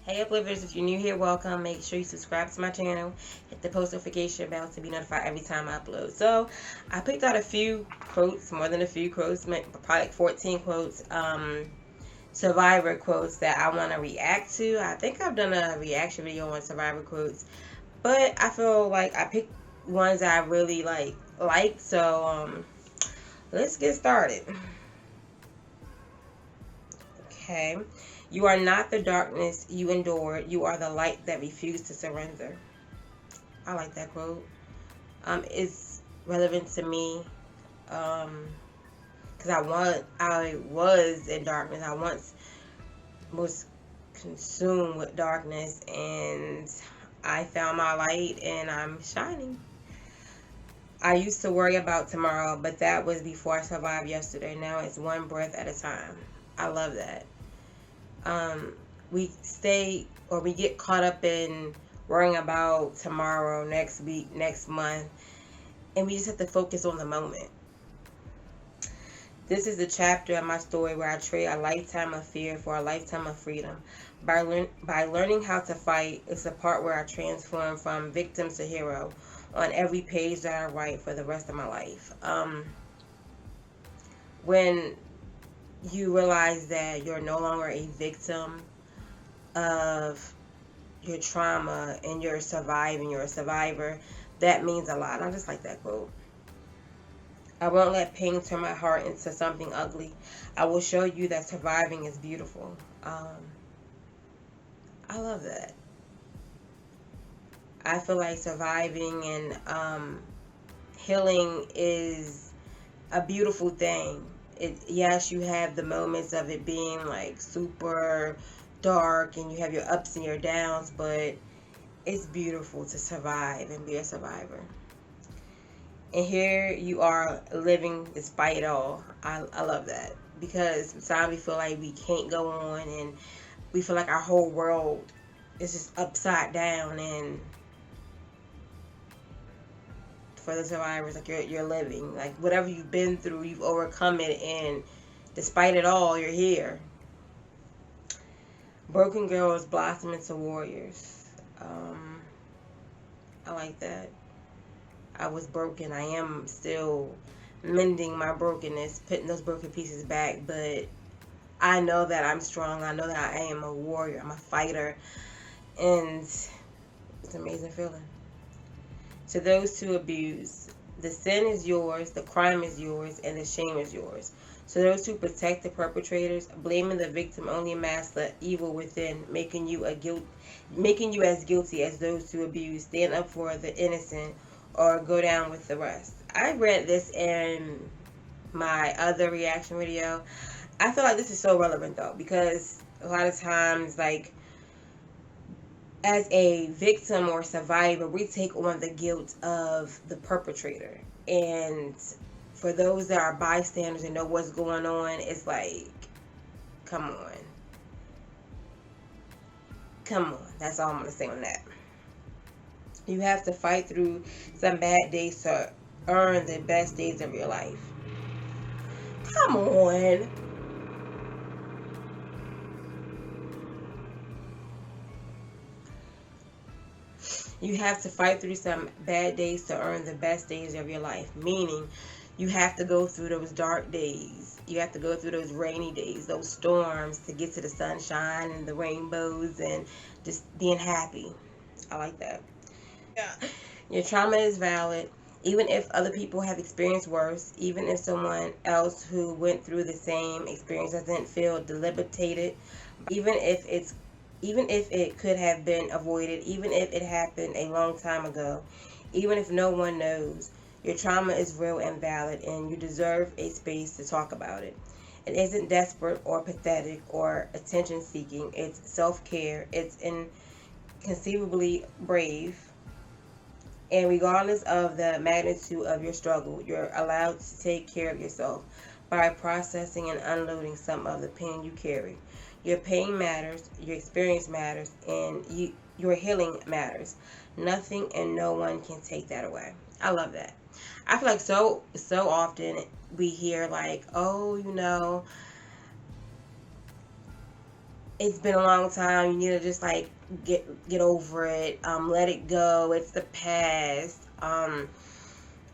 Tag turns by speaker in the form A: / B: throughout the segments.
A: Hey Uplifters, if you're new here, welcome. Make sure you subscribe to my channel. Hit the post notification bell to be notified every time I upload. So, I picked out a few quotes, more than a few quotes, probably like 14 quotes, Survivor quotes that I want to react to. I think I've done a reaction video on Survivor quotes, but I feel like I picked ones that I really like. So, let's get started. Okay. You are not the darkness you endured. You are the light that refused to surrender. I like that quote. It's relevant to me. Because I was in darkness. I once was consumed with darkness, and I found my light, and I'm shining. I used to worry about tomorrow, but that was before I survived yesterday. Now it's one breath at a time. I love that. um, we stay or we get caught up in worrying about tomorrow, next week, next month, and we just have to focus on the moment. This is the chapter of my story where I trade a lifetime of fear for a lifetime of freedom. By learning how to fight, it's the part where I transform from victim to hero on every page that I write for the rest of my life. When you realize that you're no longer a victim of your trauma and you're surviving, you're a survivor, that means a lot. I just like that quote. I won't let pain turn my heart into something ugly. I will show you that surviving is beautiful. I love that. I feel like surviving and healing is a beautiful thing. Yes, you have the moments of it being like super dark and you have your ups and your downs, but it's beautiful to survive and be a survivor. And here you are living despite it all. I love that because sometimes we feel like we can't go on and we feel like our whole world is just upside down. And for the survivors, like you're living, like whatever you've been through, you've overcome it, and despite it all, you're here. Broken girls blossom into warriors. Um, I like that. I was broken. I am still mending my brokenness, putting those broken pieces back, but I know that I'm strong. I know that I am a warrior. I'm a fighter. And it's an amazing feeling. To those who abuse, the sin is yours, the crime is yours, and the shame is yours. To those who protect the perpetrators, blaming the victim only masks the evil within, making you as guilty as those who abuse. Stand up for the innocent or go down with the rest. I read this in my other reaction video. I feel like this is so relevant though, because a lot of times, like, as a victim or survivor, we take on the guilt of the perpetrator. And for those that are bystanders and know what's going on, it's like, come on. Come on. That's all I'm going to say on that. You have to fight through some bad days to earn the best days of your life. Come on. You have to fight through some bad days to earn the best days of your life. Meaning, you have to go through those dark days. You have to go through those rainy days, those storms to get to the sunshine and the rainbows and just being happy. I like that. Yeah. Your trauma is valid. Even if other people have experienced worse, even if someone else who went through the same experience doesn't feel debilitated, even if it's even if it could have been avoided, even if it happened a long time ago, even if no one knows, your trauma is real and valid, and you deserve a space to talk about it. It isn't desperate or pathetic or attention seeking. It's self care. It's inconceivably brave. And regardless of the magnitude of your struggle, you're allowed to take care of yourself by processing and unloading some of the pain you carry. Your pain matters, your experience matters, and your healing matters. Nothing and no one can take that away. I love that. I feel like so often we hear like, oh, it's been a long time. You need to just like get over it. Let it go. It's the past.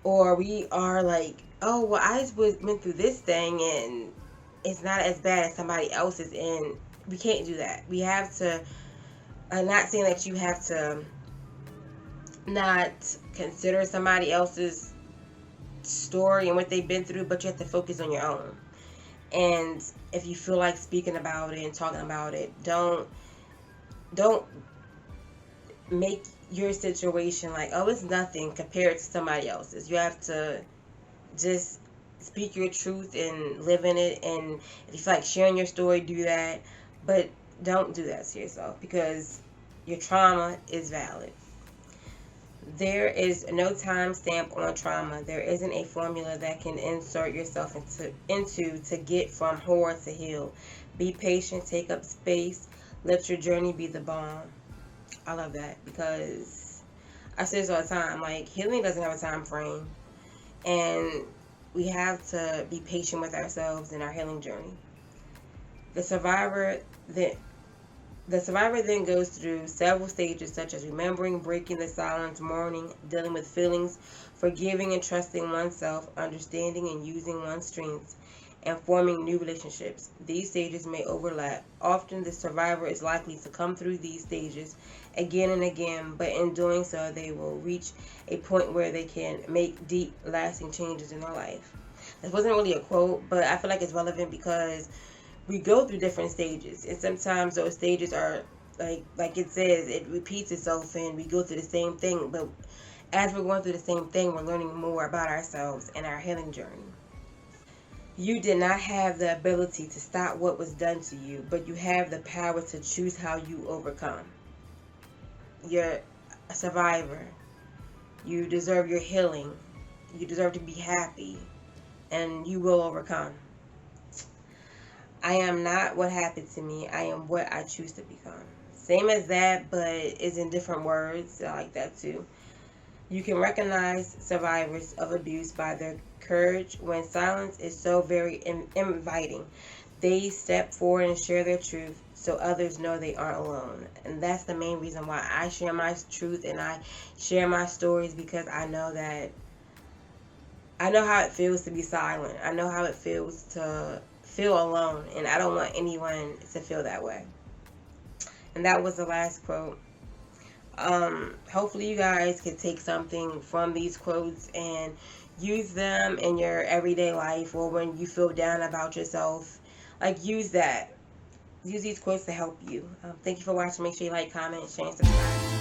A: Or we are like, oh well, I just went through this thing and it's not as bad as somebody else's, and we can't do that. We have to. I'm not saying that you have to not consider somebody else's story and what they've been through, but you have to focus on your own. And if you feel like speaking about it and talking about it, don't make your situation like, oh, it's nothing compared to somebody else's. You have to just speak your truth and live in it. And if you feel like sharing your story, do that. But don't do that to yourself, because your trauma is valid. There is no time stamp on trauma. There isn't a formula that can insert yourself into to get from horror to heal. Be patient, take up space, let your journey be the bomb. I love that, because I say this all the time, like, healing doesn't have a time frame, and we have to be patient with ourselves in our healing journey. The survivor that The survivor then goes through several stages such as remembering, breaking the silence, mourning, dealing with feelings, forgiving and trusting oneself, understanding and using one's strengths, and forming new relationships. These stages may overlap. Often the survivor is likely to come through these stages again and again, but in doing so they will reach a point where they can make deep, lasting changes in their life. This wasn't really a quote, but I feel like it's relevant because we go through different stages, and sometimes those stages are like it says, it repeats itself and we go through the same thing, but as we're going through the same thing, we're learning more about ourselves and our healing journey. You did not have the ability to stop what was done to you, but you have the power to choose how you overcome. You're a survivor. You deserve your healing. You deserve to be happy, and you will overcome. I am not what happened to me. I am what I choose to become. Same as that, but it's in different words. I like that too. You can recognize survivors of abuse by their courage when silence is so very inviting. They step forward and share their truth so others know they aren't alone. And that's the main reason why I share my truth and I share my stories, because I know how it feels to be silent. I know how it feels to feel alone, and I don't want anyone to feel that way. And that was the last quote. Hopefully you guys can take something from these quotes and use them in your everyday life, or when you feel down about yourself. Like, use these quotes to help you. Thank you for watching. Make sure you like, comment, share, and subscribe.